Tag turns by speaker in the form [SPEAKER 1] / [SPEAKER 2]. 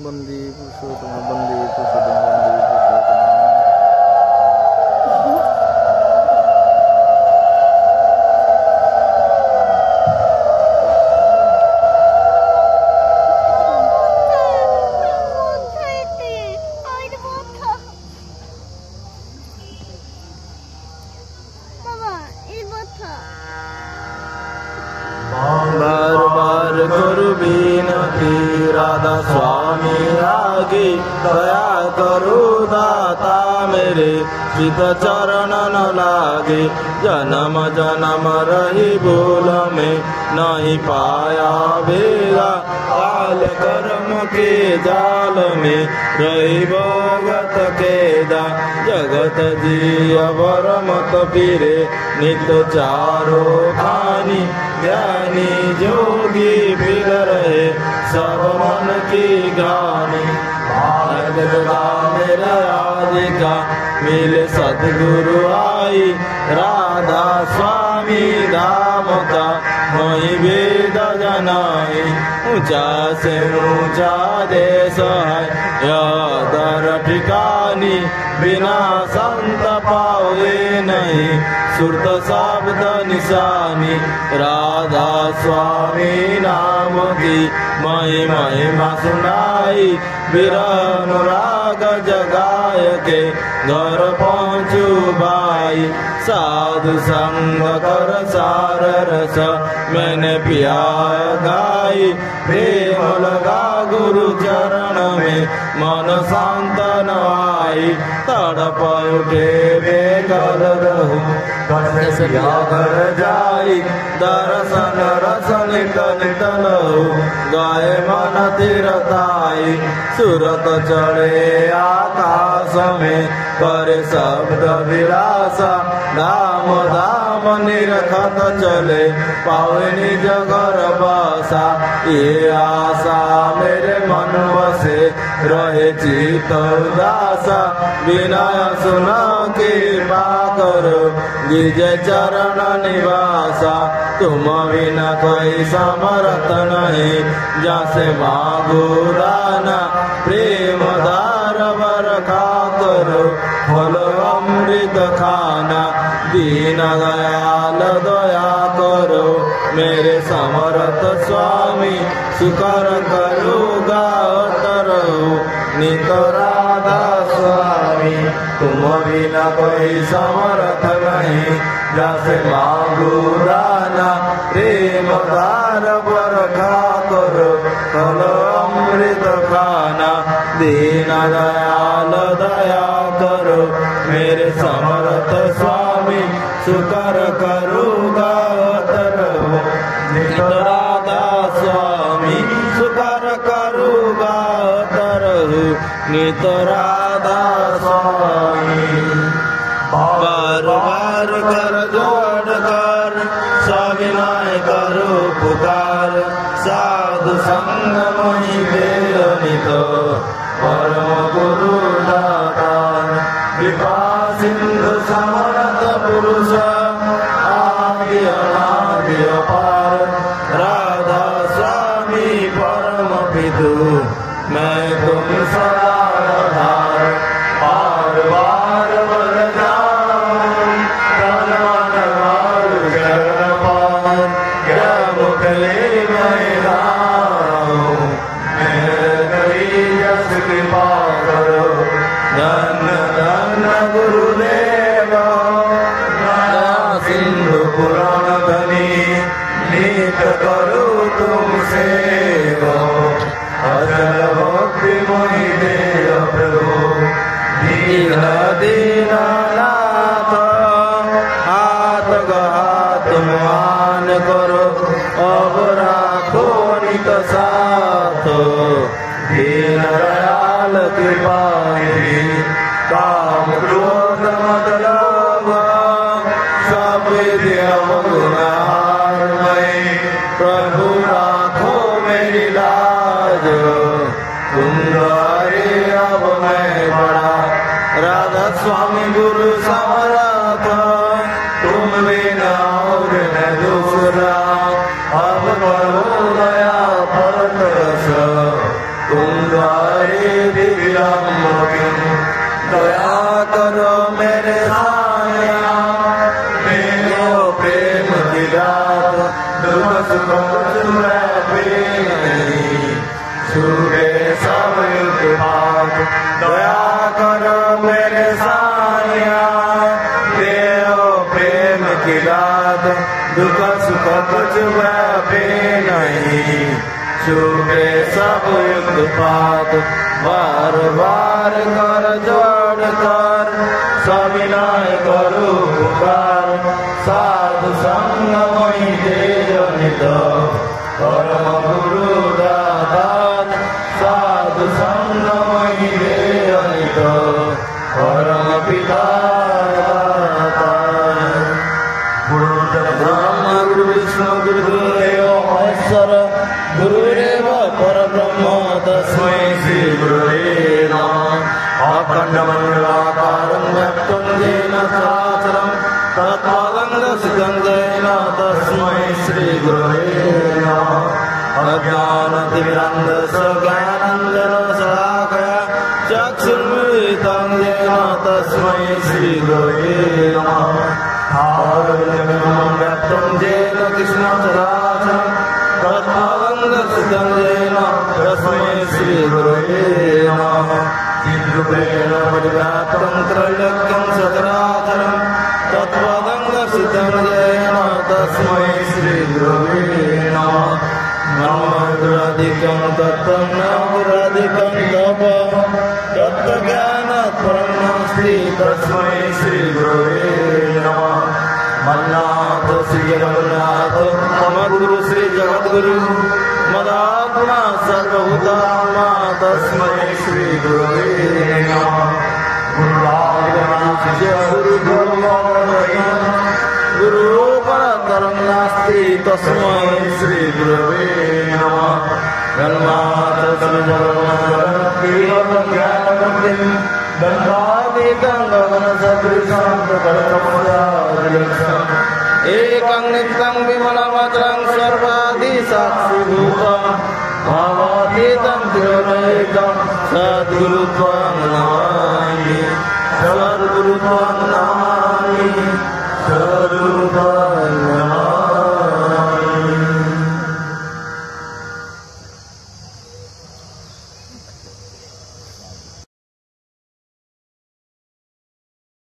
[SPEAKER 1] बंदी पुरुषोत्तम बंदी पुरुषोत्तम बंदी पुरुषोत्तम। बार बार करू विनती राधा स्वामी आगे दया करो दाता मेरे चित चरण न लागे। जन्म जन्म रही भूल में नहीं पाया बेगा काल कर्म के जाल में रही भगत केदा। जगत जी अवर मत फिरे नित चारो खानी ज्ञानी जोगी फिर रहे सब मन की गानी। जगदा मेरा राधिका मिले सदगुरु आई राधा स्वामी धाम का वही वेद जनाई। ऊंचा से ऊंचा देश है यह दर ठिकानी बिना संत पावे नहीं सुरत शब्द निशानी। राधा स्वामी नाम की महिमा सुनाई विरह अनुराग जगाय के घर पहुँचू भाई। साधु संग कर सार रस मैंने पिया गाई। प्रेम लगा गुरु चरण में मन शांत न आई। तड़प उठे बेकर रहूं घर जाई। दर्शन रस नित नित लहू गाय मन तीरताई। सूरत चढ़े आकाश में करे शब्द विलासा। धाम धाम निरखत चले पावे निज घर बसा। ये आशा मेरे मन बसे रहे चित उदासा। विनय सुन कृपा करो विजय चरण निवासा। तुम बिना कोई समर्थ नहीं जैसे मांगो दाना। प्रेम धार बरखा करो फल अमृत खाना। दीन दयाल दया करो मेरे समर्थ स्वामी। सुकर करो गावत रहो नित राधा स्वामी। तुम बिना कोई समर्थ नहीं जैसे मांगो दाना। प्रेम धार बरखा करो फल अमृत खाना। दीन दयाल दया करो मेरे समर्थ स्वामी। सुकर करो गावत रहो नित राधा स्वामी। सुकर करो गावत रहो नित राधा स्वामी। बार बार कर जोड़ कर सविनय करो पुकार। साधु संग मही नित परम गुरु दाता। कृपा सिंधु समर्थ पुरुष आदि अनादि अपार। राधा स्वामी परम पितु मैं तुम सदा आधार। बार बार वर जाऊं तन मन मारू चरण पार। क्या मुखले मैं राऊं मेरे करी जस कृपा करो। धन धन गुरुदेव दया सिंधु पुराण धनी। नीत करो तुम सेवा अचल भक्ति मोहि देव प्रभु। दीन दीनानाथ हाथ गहात मान करो। अब राखो नित साथ दीन दयाल कृपानिधि। काम क्रोध मद लोभ सब गुणहारमय। प्रभु राखो मेरी लाज तुम द्वारे अब मैं बड़ा। राधा स्वामी गुरु समर्थ तुम बिना और न दूसरा। अब करो दया परत रस तुम
[SPEAKER 2] परिधि विलंबिन दया करो मेरे साया मेरे प्रेम की रात दुख सुख छूटे सब उत्पात दया करो मेरे साया मेरे प्रेम की रात दुख सुख कुछ भी नहीं छूटे सब उत्पात बार बार कर जोड़ कर सविनय करो पुकार साधु संग मई नित परम गुरु दातार साधु संग मई नित परम पिता ब्रह्मा गुरु विष्णु गुरुदेव महेश्वर गुरुदेव परब्रह्म तस्मै श्री गुरुवे नमः अखण्डमण्डलाकारं व्याप्तं येन चराचरं तत्पदं दर्शितं येन तस्मै श्री गुरुवे नमः अज्ञानतिमिरन्धस्य ज्ञानाञ्जनशलाकया चक्षुर्मीलितं येन तस्मै श्री गुरुवे नमः व्याप्तं येन कृष्णचराचरं तत्पदं दर्शितं येन तस्मै श्री गुरुवे नमः चिद्रूपेण परिव्याप्तं त्रैलोक्यं सचराचरं तत्पदं दर्शितं येन तस्मै श्री गुरुवे नमः ब्रह्मगुरादिकं तत्त्वं न गुरादिकं तप तत्त्वज्ञानात् परं नास्ति तस्मै श्री गुरुवे नमः मन्नाथ श्री जगन्नाथ मम गुरु श्री जगद्गुरु मदात्मा सर्वभूतात्मा तस्मै श्री गुरुवे नमः गुरु परतरं नास्ति तस्मै श्री गुरुवे नमः जन्मात् ज्ञानमूर्तिं गंगातीतं गगनसदृशं प्रकटमुदारलक्षम् एकं नित्यं विमलमचलं सर्वादिसाक्षिभूतं भावातीतं तिरोनैकं सद्गुरुत्वं नमः